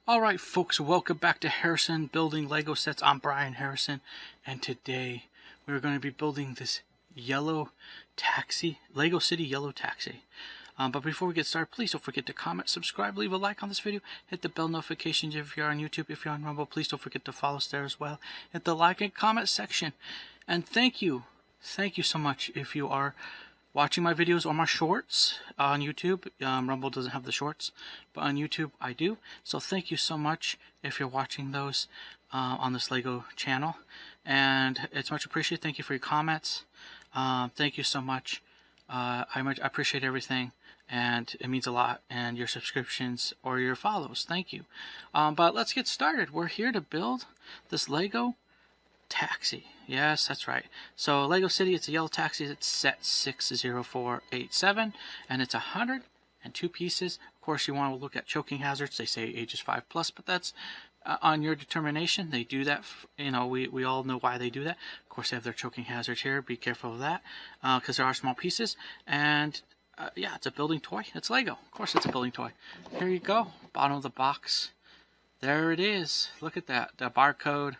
Alright folks, welcome back to Harrison Building Lego Sets. I'm Brian Harrison, and today we're going to be building this yellow taxi, Lego City yellow taxi. But before we get started, please don't forget to comment, subscribe, leave a like on this video, hit the bell notifications if you're on YouTube. If you're on Rumble, please don't forget to follow us there as well. Hit the like and comment section. And thank you so much if you are watching my videos or my shorts on YouTube. Rumble doesn't have the shorts, but on YouTube I do. So thank you so much if you're watching those on this Lego channel, and it's much appreciated. Thank you for your comments. Thank you so much. I appreciate everything, and it means a lot. And your subscriptions or your follows, thank you. But let's get started. We're here to build this Lego taxi. Yes, that's right. So Lego City, it's a yellow taxi. It's set 60487, and it's 102 pieces. Of course, you want to look at choking hazards. They say ages 5+, but that's on your determination. They do that. You know, we all know why they do that. Of course, they have their choking hazards here. Be careful of that because there are small pieces. And yeah, it's a building toy. It's Lego. Of course, it's a building toy. Here you go. Bottom of the box. There it is. Look at that. The barcode.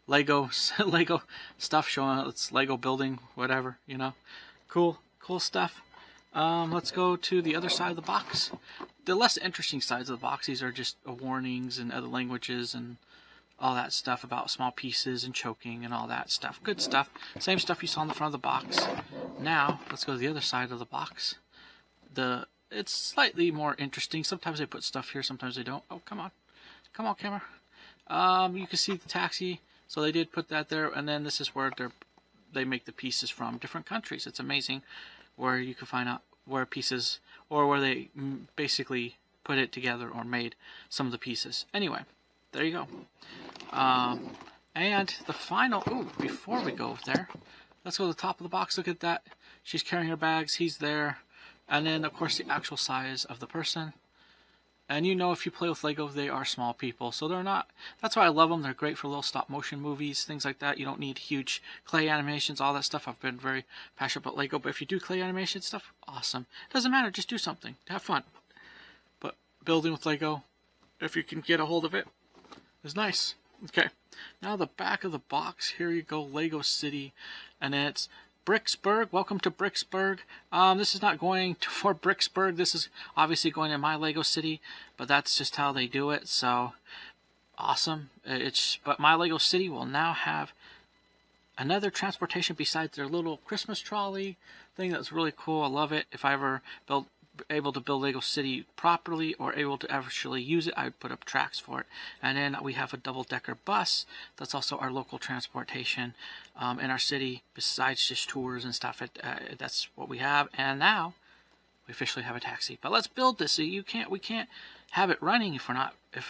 Lego stuff showing it's Lego building, whatever, you know. Cool stuff. Let's go to the other side of the box. The less interesting sides of the box, these are just warnings and other languages and all that stuff about small pieces and choking and all that stuff. Good stuff. Same stuff you saw in the front of the box. Now, let's go to the other side of the box. It's slightly more interesting. Sometimes they put stuff here, sometimes they don't. Oh, come on. Come on, camera. You can see the taxi. So they did put that there, and then this is where they make the pieces from different countries. It's amazing where you can find out where pieces, or where they basically put it together or made some of the pieces. Anyway, there you go. And the final, before we go there, let's go to the top of the box. Look at that. She's carrying her bags. He's there. And then, of course, the actual size of the person. And you know, if you play with Lego, they are small people. So they're not, that's why I love them. They're great for little stop motion movies, things like that. You don't need huge clay animations, all that stuff. I've been very passionate about Lego. But if you do clay animation stuff, awesome. Doesn't matter, just do something. Have fun. But building with Lego, if you can get a hold of it, is nice. Okay. Now the back of the box, here you go, Lego City. And it's Bricksburg. Welcome to Bricksburg. This is not going for Bricksburg. This is obviously going in my Lego City, but that's just how they do it. So awesome. But my Lego City will now have another transportation besides their little Christmas trolley thing. That's really cool. I love it. If I ever able to build Lego City properly or able to actually use it, I would put up tracks for it. And then we have a double-decker bus. That's also our local transportation in our city, besides just tours and stuff. That's what we have. And now we officially have a taxi. But let's build this. So we can't have it running if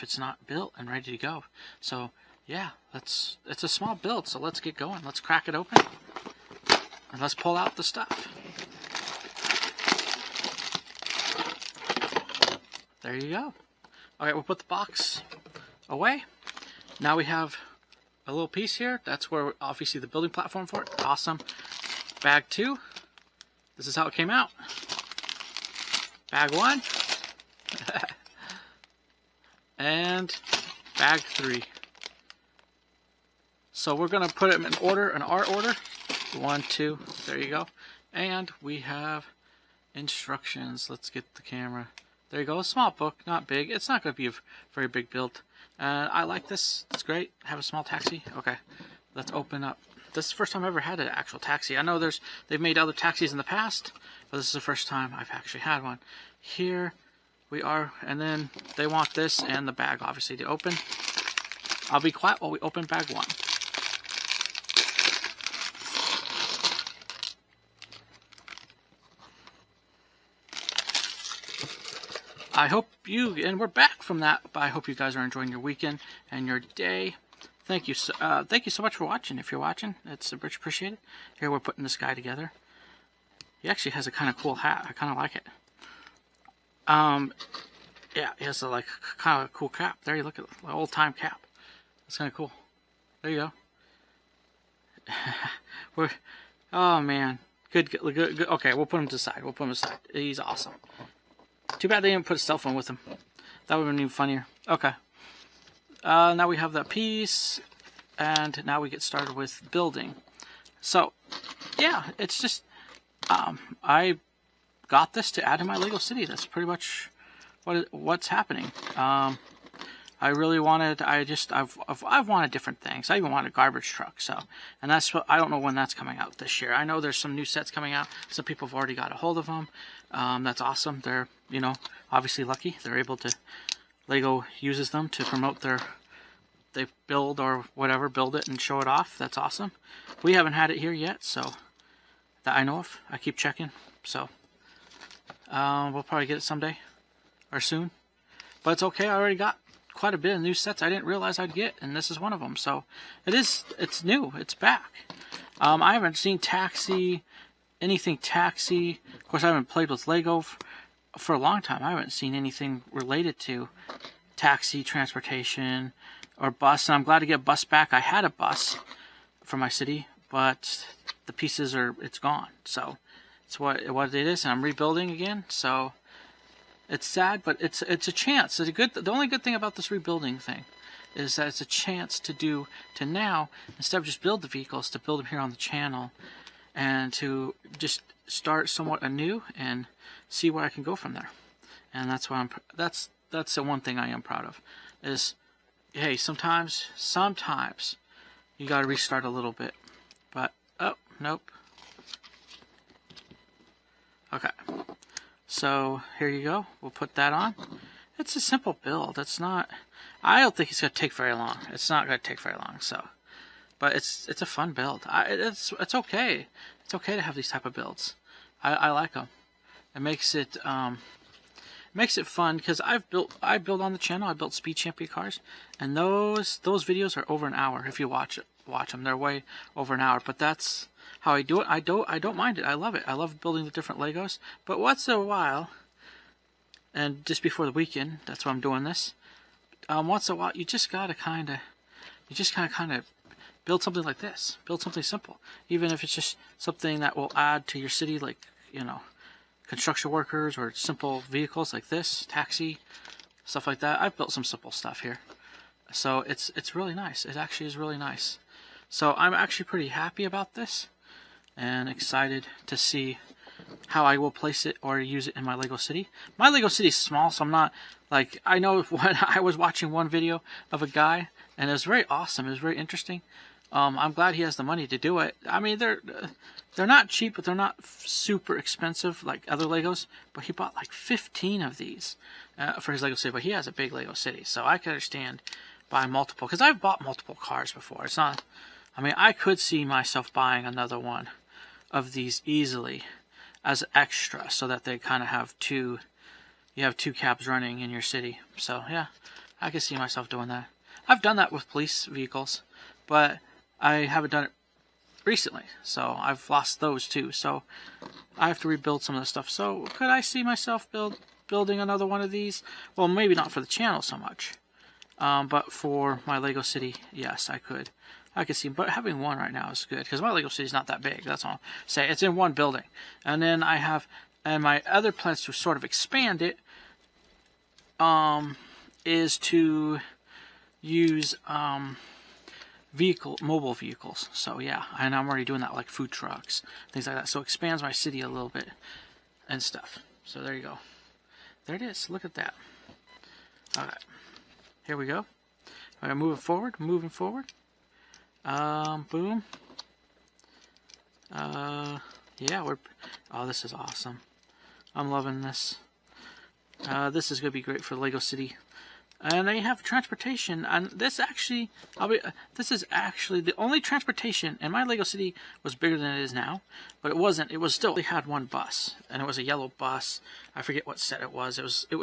it's not built and ready to go. So yeah, it's a small build. So let's get going. Let's crack it open and let's pull out the stuff. There you go. All right, we'll put the box away. Now we have a little piece here. That's where obviously the building platform for it. Awesome. Bag 2. This is how it came out. Bag 1. And bag 3. So we're going to put them in order, in our order. 1, 2. There you go. And we have instructions. Let's get the camera. There you go, a small book, not big. It's not going to be a very big build. I like this. It's great. Have a small taxi. Okay, let's open up. This is the first time I've ever had an actual taxi. I know they've made other taxis in the past, but this is the first time I've actually had one. Here we are, and then they want this and the bag, obviously, to open. I'll be quiet while we open bag 1. I hope and we're back from that, but I hope you guys are enjoying your weekend and your day. Thank you so much for watching. If you're watching, it's much appreciated. Here we're putting this guy together. He actually has a kind of cool hat. I kind of like it. Yeah, he has a kind of a cool cap. There you look at the old time cap. It's kind of cool. There you go. Oh man, good. Okay, we'll put him to the side. He's awesome. Too bad they didn't put a cell phone with him. That would have been even funnier. Okay. now we have that piece, and now we get started with building. So, yeah, it's just, I got this to add to my Lego City. That's pretty much what's happening. I really wanted, I've wanted different things. I even wanted a garbage truck, so, and that's what, I don't know when that's coming out this year. I know there's some new sets coming out. Some people have already got a hold of them. That's awesome. They're, you know, obviously lucky. They're able to, Lego uses them to promote they build or whatever, build it and show it off. That's awesome. We haven't had it here yet, so, that I know of. I keep checking, so, we'll probably get it someday, or soon. But it's okay, I already got quite a bit of new sets I didn't realize I'd get, and this is one of them. So it's new, it's back. I haven't seen anything taxi. Of course, I haven't played with Lego for a long time. I haven't seen anything related to taxi, transportation, or bus. And I'm glad to get bus back. I had a bus for my city, but the pieces it's gone. So it's what it is, and I'm rebuilding again. So it's sad, but it's a chance. The only good thing about this rebuilding thing is that it's a chance to now, instead of just build the vehicles, to build them here on the channel, and to just start somewhat anew and see where I can go from there. And that's why that's the one thing I am proud of. Is, hey, sometimes you got to restart a little bit. But oh nope. Okay. So here you go. We'll put that on. It's a simple build. It's not. I don't think it's gonna take very long. It's not gonna take very long. So, but it's a fun build. It's okay. It's okay to have these type of builds. I like them. It makes it fun because I build on the channel. I built Speed Champion cars, and those videos are over an hour. If you watch them, they're way over an hour. But that's how I do it. I don't mind it. I love it. I love building the different Legos. But once in a while, and just before the weekend, that's why I'm doing this. Once in a while, you just gotta kind of build something like this. Build something simple, even if it's just something that will add to your city, like, you know, construction workers or simple vehicles like this, taxi, stuff like that. I've built some simple stuff here, so it's really nice. It actually is really nice. So I'm actually pretty happy about this, and excited to see how I will place it or use it in my Lego City. My Lego City is small, so I'm not, like, I know when I was watching one video of a guy, and it was very awesome, it was very interesting. I'm glad he has the money to do it. I mean, they're not cheap, but they're not super expensive like other Legos. But he bought like 15 of these for his Lego City, but he has a big Lego City, so I can understand buying multiple, because I've bought multiple cars before. It's not, I mean, I could see myself buying another one of these easily as extra, so that they kind of have you have two cabs running in your city. So yeah, I can see myself doing that. I've done that with police vehicles, but I haven't done it recently, so I've lost those too. So I have to rebuild some of the stuff. So could I see myself building another one of these? Well, maybe not for the channel so much, but for my Lego City, yes, I could. I could see, but having one right now is good, because my Lego City is not that big. That's all I'm saying. It's in one building, and then I have, and my other plans to sort of expand it, is to use mobile vehicles. So yeah, and I'm already doing that, like food trucks, things like that. So it expands my city a little bit and stuff. So there you go. There it is. Look at that. All right, here we go. I'm gonna move it forward. Moving forward. Boom. Yeah, oh, this is awesome. I'm loving this. This is going to be great for Lego City. And then you have transportation, and this actually, this is actually the only transportation, and my Lego City was bigger than it is now, but it wasn't. It was still, they had one bus, and it was a yellow bus. I forget what set it was. It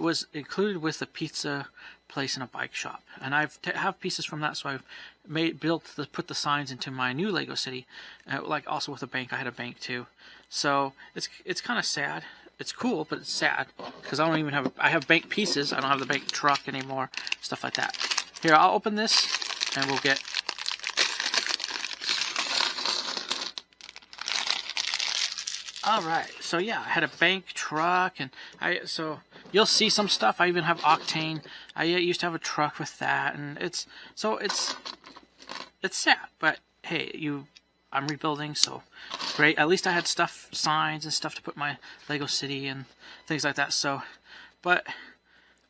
was included with a pizza place and a bike shop, and I have pieces from that, so I've put the signs into my new Lego City, like also with a bank. I had a bank too, so it's kind of sad. It's cool, but it's sad, because I don't even have, I have bank pieces, I don't have the bank truck anymore, stuff like that. Here, I'll open this, and we'll get, alright, so yeah, I had a bank truck, and so you'll see some stuff. I even have Octane. I used to have a truck with that, and it's sad. But hey, I'm rebuilding, so great. At least I had stuff, signs and stuff to put my Lego City and things like that. So, but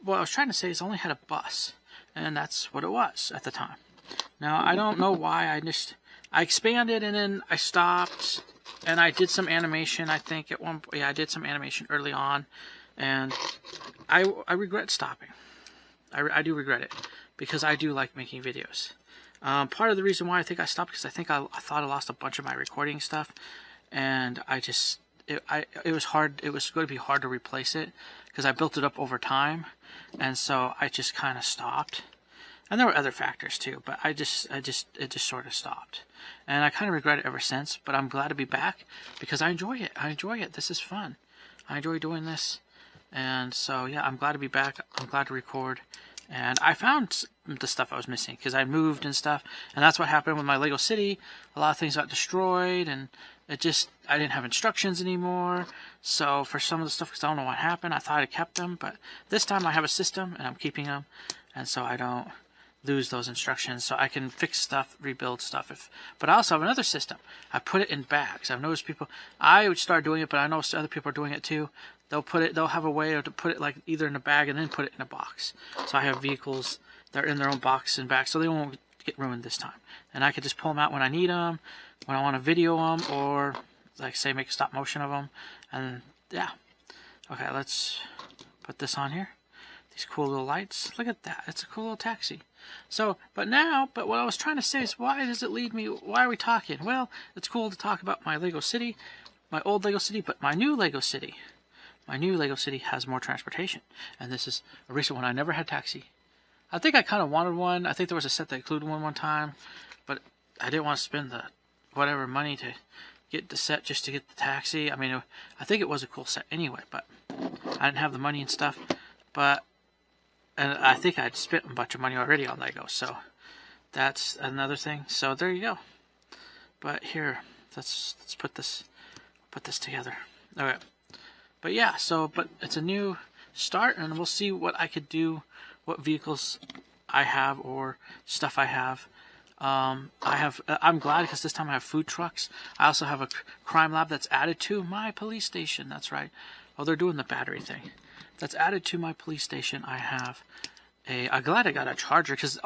what I was trying to say is I only had a bus, and that's what it was at the time. Now, I don't know why. I expanded and then I stopped, and I did some animation. I think at one point, yeah, I did some animation early on, and I regret stopping. I do regret it, because I do like making videos. Part of the reason why I think I stopped, because I think I thought I lost a bunch of my recording stuff, and it was hard. It was going to be hard to replace it, because I built it up over time, and so I just kind of stopped. And there were other factors too, but it just sort of stopped. And I kind of regret it ever since, but I'm glad to be back because I enjoy it. I enjoy it. This is fun. I enjoy doing this. And so, yeah, I'm glad to be back. I'm glad to record. And I found the stuff I was missing because I moved and stuff. And that's what happened with my Lego City. A lot of things got destroyed, and I didn't have instructions anymore. So for some of the stuff, because I don't know what happened, I thought I kept them. But this time I have a system, and I'm keeping them. And so I don't lose those instructions, so I can fix stuff, rebuild stuff. But I also have another system. I put it in bags. I've noticed people. I would start doing it, but I know other people are doing it too. They'll have a way to put it like either in a bag and then put it in a box. So I have vehicles that are in their own box and bags, so they won't get ruined this time. And I could just pull them out when I need them, when I want to video them, or like say make a stop motion of them. And yeah, okay, let's put this on here. These cool little lights. Look at that. It's a cool little taxi. So, but what I was trying to say is, why does it lead me? Why are we talking? Well, it's cool to talk about my Lego City, my old Lego City, but my new Lego City. My new Lego City has more transportation, and this is a recent one. I never had taxi. I think I kind of wanted one. I think there was a set that included one time, but I didn't want to spend the whatever money to get the set just to get the taxi. I mean, I think it was a cool set anyway, but I didn't have the money and stuff. And I think I'd spent a bunch of money already on Lego, so that's another thing. So there you go. But here, let's put this together. Okay. But yeah, but it's a new start, and we'll see what I could do, what vehicles I have or stuff I have. I'm glad because this time I have food trucks. I also have a crime lab that's added to my police station. That's right. Oh, they're doing the battery thing. That's added to my police station. I have I'm glad I got a charger because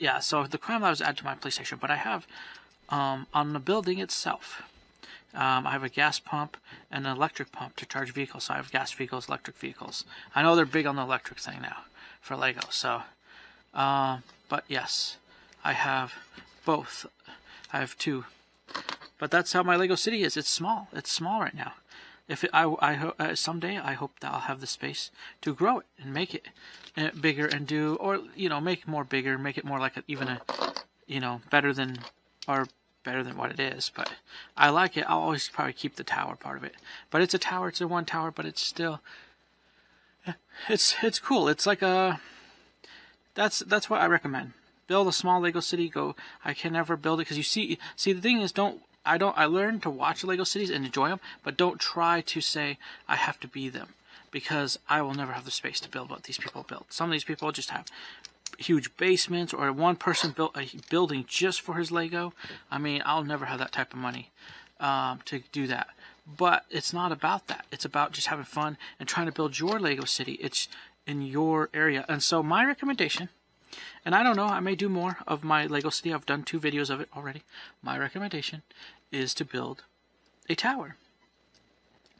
yeah. So the crime lab is added to my police station, but I have on the building itself. I have a gas pump and an electric pump to charge vehicles. So I have gas vehicles, electric vehicles. I know they're big on the electric thing now for Lego. So, but yes, I have both. I have two. But that's how my Lego City is. It's small. It's small right now. Someday I hope that I'll have the space to grow it and make it bigger and make it more bigger, make it more like better than what it is. But I like it. I'll always probably keep the tower part of it. But it's a tower. It's a one tower, but it's still it's cool. It's like that's what I recommend. Build a small Lego City. I can never build it because you see the thing is I learned to watch Lego Cities and enjoy them, but don't try to say I have to be them, because I will never have the space to build what these people build. Some of these people just have huge basements, or one person built a building just for his Lego. I mean, I'll never have that type of money to do that. But it's not about that. It's about just having fun and trying to build your Lego City. It's in your area. And so my recommendation, and I don't know, I may do more of my Lego City. I've done 2 videos of it already. My recommendation is to build a tower.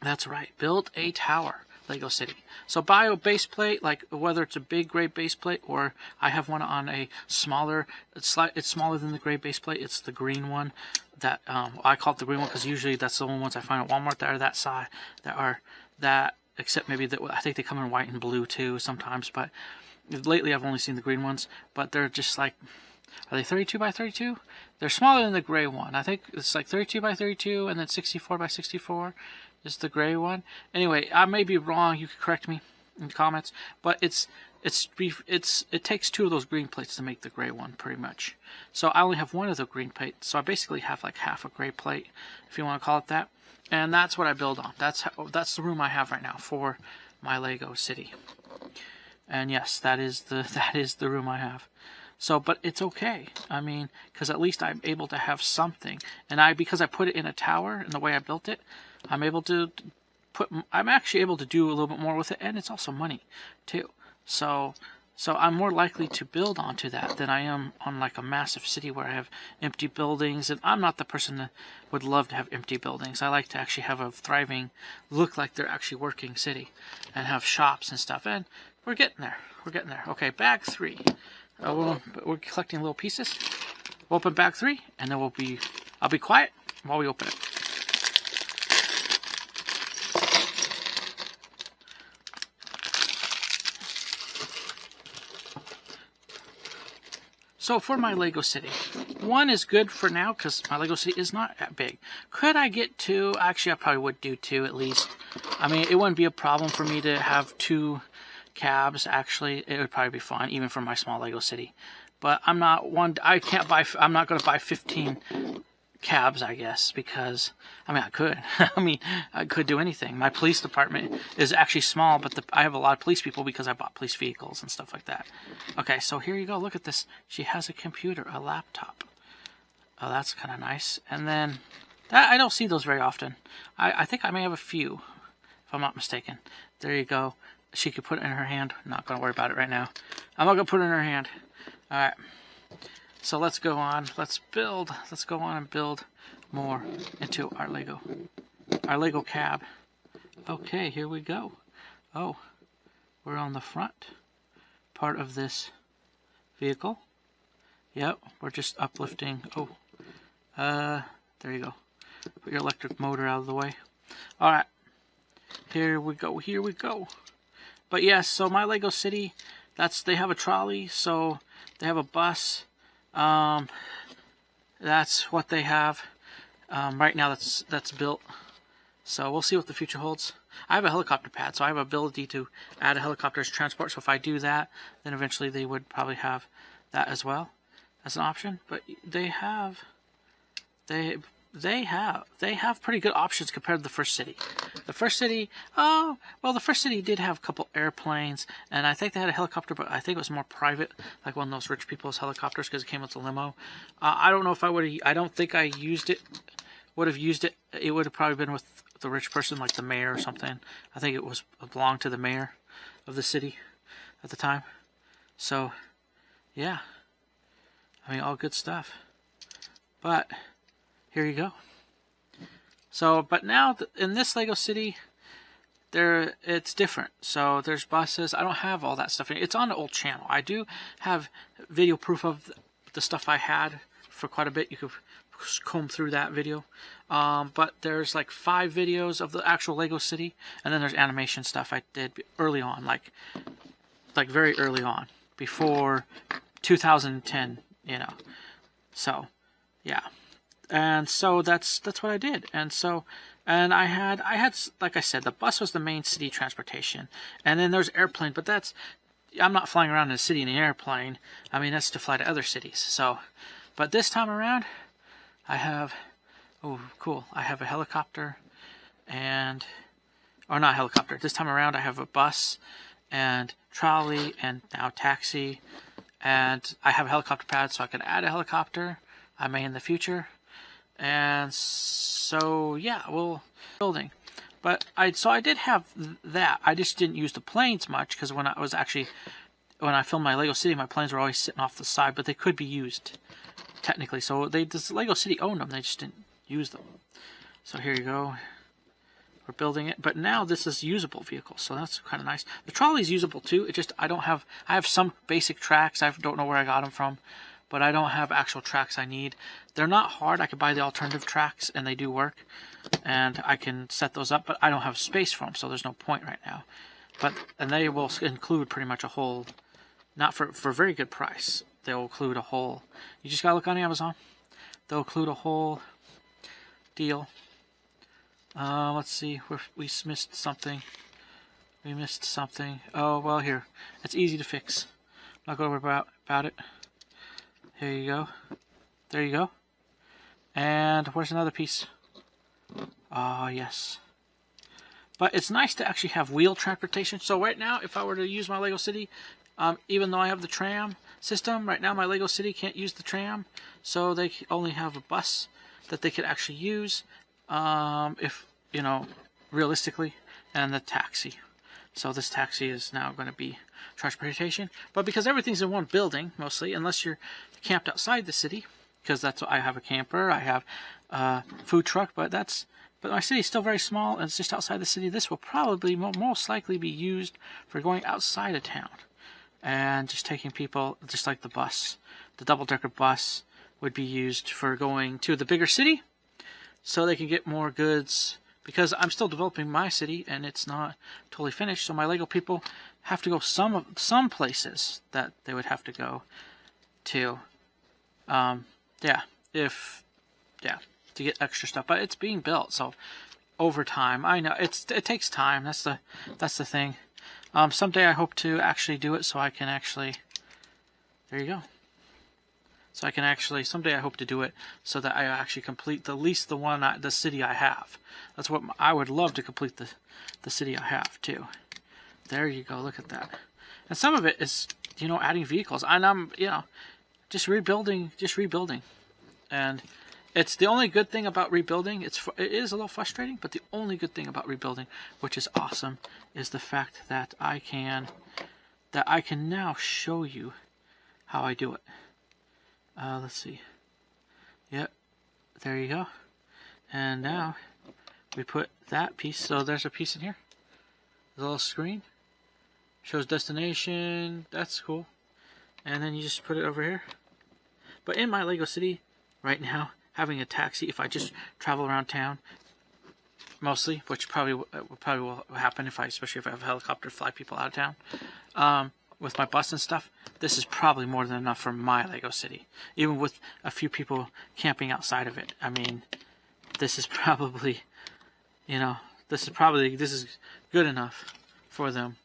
That's right, build a tower, Lego City. So buy a base plate, like whether it's a big gray base plate, or I have one on a smaller, it's smaller than the gray base plate. It's the green one that I call it the green one because usually that's the only ones I find at Walmart that are that size, except maybe I think they come in white and blue too sometimes, but lately I've only seen the green ones. But they're just like, are they 32 by 32? They're smaller than the gray one. I think it's like 32 by 32, and then 64 by 64 is the gray one. Anyway, I may be wrong. You can correct me in the comments. But it takes 2 of those green plates to make the gray one, pretty much. So I only have 1 of the green plates. So I basically have like half a gray plate, if you want to call it that. And that's what I build on. That's the room I have right now for my Lego city. And yes, that is the room I have. So, but it's okay. I mean, because at least I'm able to have something. And because I put it in a tower in the way I built it, I'm actually able to do a little bit more with it, and it's also money too. So I'm more likely to build onto that than I am on like a massive city where I have empty buildings. And I'm not the person that would love to have empty buildings. I like to actually have a thriving, look like they're actually working city, and have shops and stuff. And we're getting there. We're getting there. Okay, bag 3. We're collecting little pieces. We'll open bag 3, and then I'll be quiet while we open it. So for my Lego city, 1 is good for now because my Lego city is not that big. Could I get 2? Actually, I probably would do 2 at least. I mean, it wouldn't be a problem for me to have 2 cabs. Actually, it would probably be fine even for my small Lego city. But I'm not going to buy 15 cabs, I guess, because I mean, I could. I could do anything. My police department is actually small, but I have a lot of police people because I bought police vehicles and stuff like that. Okay, so here you go. Look at this. She has a computer, a laptop. Oh, that's kind of nice. And then I don't see those very often. I think I may have a few, if I'm not mistaken. There you go. She could put it in her hand. I'm not going to worry about it right now. I'm not going to put it in her hand. All right. So let's go on. Let's go on and build more into our Lego cab. Okay, here we go. Oh, we're on the front part of this vehicle. Yep, we're just uplifting. Oh, there you go. Put your electric motor out of the way. All right, here we go. Here we go. But yes, so my Lego city, they have a trolley, so they have a bus. That's what they have right now. That's built. So we'll see what the future holds. I have a helicopter pad, so I have the ability to add a helicopter as transport. So if I do that, then eventually they would probably have that as well as an option. But they have pretty good options compared to the first city. The first city, the first city did have a couple airplanes, and I think they had a helicopter, but I think it was more private, like one of those rich people's helicopters because it came with a limo. I don't know if I don't think I would have used it. It would have probably been with the rich person, like the mayor or something. I think it belonged to the mayor of the city at the time. So, yeah. I mean, all good stuff. But here you go. So, but now in this Lego city, it's different. So there's buses. I don't have all that stuff. It's on the old channel. I do have video proof of the stuff I had for quite a bit. You could comb through that video. But there's like 5 videos of the actual Lego city, and then there's animation stuff I did early on, like very early on, before 2010. So yeah. And so that's what I did. And I had like I said, the bus was the main city transportation, and then there's airplane, but I'm not flying around in the city in an airplane. I mean, that's to fly to other cities. So, but this time around, I have I have a helicopter, or not helicopter. This time around, I have a bus and trolley and now taxi, and I have a helicopter pad, so I can add a helicopter. I may in the future. And so, yeah, building. But I did have that. I just didn't use the planes much because when I filmed my Lego City, my planes were always sitting off the side, but they could be used technically. So this Lego City owned them. They just didn't use them. So here you go. We're building it. But now this is usable vehicle, so that's kind of nice. The trolley is usable too. It just, I have some basic tracks. I don't know where I got them from, but I don't have actual tracks I need. They're not hard. I could buy the alternative tracks, and they do work, and I can set those up, but I don't have space for them, so there's no point right now. And they will include pretty much a whole, not for a very good price. They'll include a whole, you just gotta look on Amazon. They'll include a whole deal. Let's see, we missed something. We missed something. Oh, well, here. It's easy to fix. I'm not going to worry about it. Here you go. There you go. And where's another piece? Ah, yes. But it's nice to actually have wheel transportation. So right now, if I were to use my Lego City, even though I have the tram system, right now my Lego City can't use the tram. So they only have a bus that they could actually use, if, you know, realistically, and the taxi. So this taxi is now going to be transportation. But because everything's in one building, mostly, unless you're camped outside the city, because that's what I have a camper, I have a food truck, but my city's still very small, and it's just outside the city. This will probably most likely be used for going outside of town and just taking people, just like the bus. The double-decker bus would be used for going to the bigger city so they can get more goods, because I'm still developing my city and it's not totally finished. So my Lego people have to go some places that they would have to go to. To get extra stuff, but it's being built, so over time, I know it takes time. That's the thing. Someday I hope to actually do it, so I can actually. There you go. So I can actually someday I hope to do it so that I actually complete the city I have. That's what I would love to complete, the city I have too. There you go. Look at that. And some of it is, you know, adding vehicles, and I'm, you know, just rebuilding, and. It's the only good thing about rebuilding. It is a little frustrating, but the only good thing about rebuilding, which is awesome, is the fact that I can now show you how I do it. Let's see. Yep, there you go. And now we put that piece. So there's a piece in here. The little screen shows destination. That's cool. And then you just put it over here. But in my Lego City right now, having a taxi, if I just travel around town, mostly, which probably will happen especially if I have a helicopter to fly people out of town, with my bus and stuff, this is probably more than enough for my Lego City, even with a few people camping outside of it. I mean, this is probably, you know, this is good enough for them,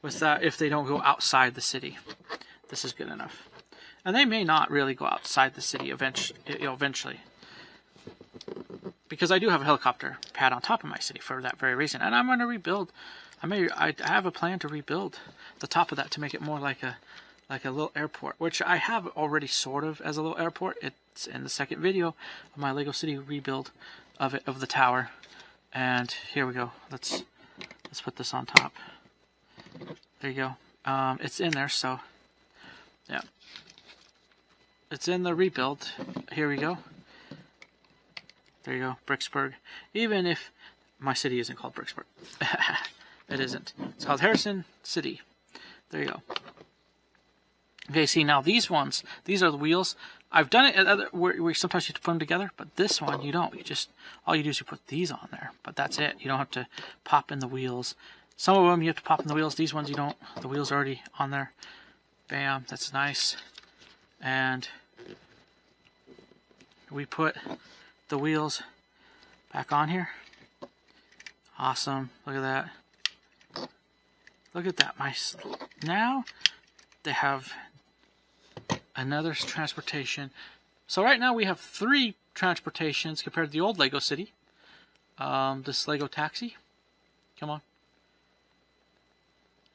with that, if they don't go outside the city. This is good enough. And they may not really go outside the city eventually. Because I do have a helicopter pad on top of my city for that very reason. And I'm going to rebuild. I have a plan to rebuild the top of that to make it more like a little airport, which I have already sort of as a little airport. It's in the second video of my Lego City rebuild of the tower. And here we go. Let's put this on top. There you go. It's in there, so yeah. It's in the rebuild. Here we go. There you go, Bricksburg. Even if my city isn't called Bricksburg. It isn't. It's called Harrison City. There you go. Okay, see, now these are the wheels. I've done it where sometimes you have to put them together, but this one you don't. All you do is you put these on there, but that's it. You don't have to pop in the wheels. Some of them you have to pop in the wheels. These ones you don't. The wheels are already on there. Bam, that's nice. And we put the wheels back on here. Awesome. Look at that. Look at that. Now they have another transportation. So right now we have 3 transportations compared to the old Lego City. This Lego taxi. Come on.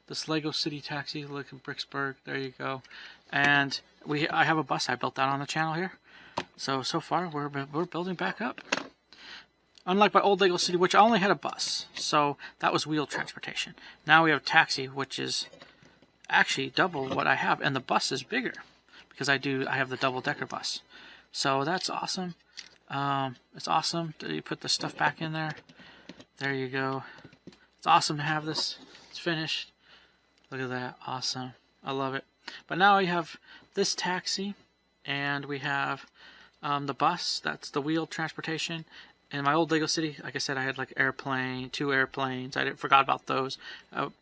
This Lego City taxi. Look at Bricksburg. There you go. And I have a bus. I built that on the channel here. So far we're building back up. Unlike my old Lego City, which I only had a bus, so that was wheel transportation. Now we have a taxi, which is actually double what I have, and the bus is bigger because I have the double-decker bus. So that's awesome. It's awesome that you put the stuff back in there. There you go. It's awesome to have this. It's finished. Look at that. Awesome. I love it. But now we have this taxi, and we have the bus. That's the wheel transportation. In my old Lego City, like I said, I had like 2 airplanes. I forgot about those,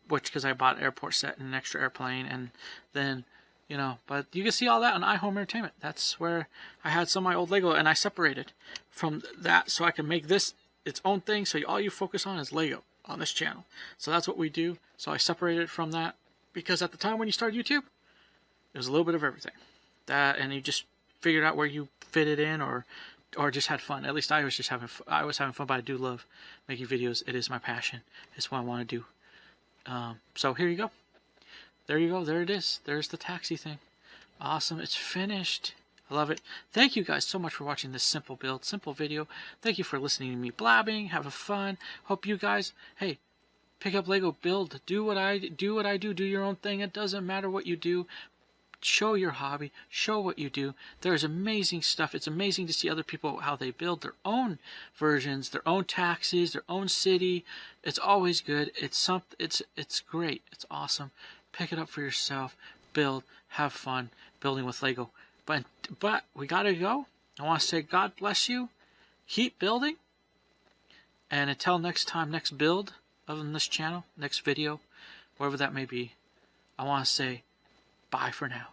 because I bought an airport set and an extra airplane, and then, you know, but you can see all that on iHome Entertainment. That's where I had some of my old Lego, and I separated from that so I can make this its own thing, so all you focus on is Lego on this channel. So that's what we do. So I separated it from that, because at the time when you started YouTube, it was a little bit of everything. And you just figured out where you fit it in, or or just had fun. At least I was just having fun. I was having fun, but I do love making videos. It is my passion. It's what I want to do. So here you go. There you go. There it is. There's the taxi thing. Awesome. It's finished. I love it. Thank you guys so much for watching this simple build, simple video. Thank you for listening to me blabbing, having fun. Hope you guys, hey, pick up Lego, build, do what I do, do your own thing. It doesn't matter what you do. Show your hobby, show what you do. There's amazing stuff. It's amazing to see other people, how they build their own versions, their own taxis, their own city. It's always good. It's great. It's awesome. Pick it up for yourself. Build, have fun building with Lego. But we gotta go. I want to say God bless you. Keep building. And until next time, next build of this channel, next video, wherever that may be, I want to say bye for now.